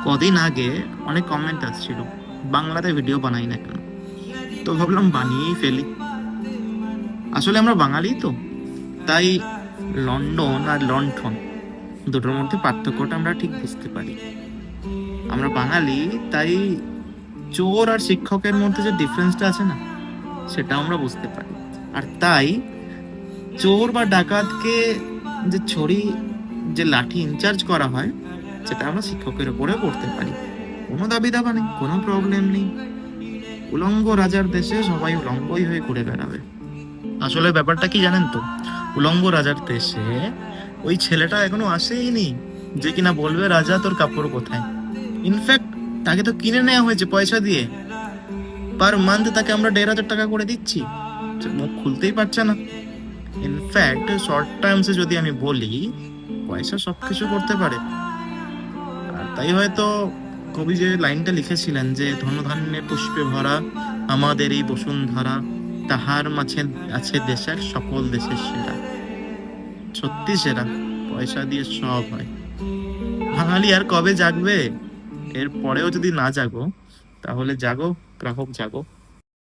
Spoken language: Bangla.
কদিন আগে অনেক কমেন্ট আসছিল বাংলাতে ভিডিও বানাই না কেন, তো ভাবলাম বানিয়েই ফেলি। আসলে আমরা বাঙালি তো, তাই লন্ডন আর লণ্ঠন দুটোর মধ্যে পার্থক্যটা আমরা ঠিক বুঝতে পারি। আমরা বাঙালি, তাই চোর আর শিক্ষকের মধ্যে যে ডিফারেন্সটা আছে না, সেটা আমরা বুঝতে পারি। আর তাই চোর বা ডাকাতকে যে ছড়ি, যে লাঠি ইনচার্জ করা হয়, সেটা আমরা শিক্ষকের উপরে করতে পারি। কোনো দাবি দাবা নেই, কোনো প্রবলেম নেই। উলঙ্গ রাজার দেশে সবাই উলঙ্গই হয়ে ঘুরে বেড়াবে। আসলে ব্যাপারটা কি জানেন তো, উলঙ্গ রাজার দেশে ওই ছেলেটা এখনো আসেইনি যে কিনা বলবে রাজা তোর কাপড় কোথায়। ইনফ্যাক্ট তাকে তো কিনে নেওয়া হয়েছে পয়সা দিয়ে। পার মান্থ তাকে আমরা 1,500 টাকা করে দিচ্ছি, সে মুখ খুলতেই পারছে না। ইনফ্যাক্ট শর্ট টার্মসে যদি আমি বলি, পয়সা সবকিছু করতে পারে। আর তাই হয়তো কবি যে লাইনটা লিখেছিলেন যে ধনধান্যে পুষ্পে ভরা আমাদের এই বসুন্ধরা, তাহার মাঝে আছে দেশের সকল দেশের সেরা। সত্যি সেরা, পয়সা দিয়ে সব হয়। বাঙালি আর কবে জাগবে? এর পরেও যদি না জাগো, তাহলে জাগো গ্রাহক জাগো।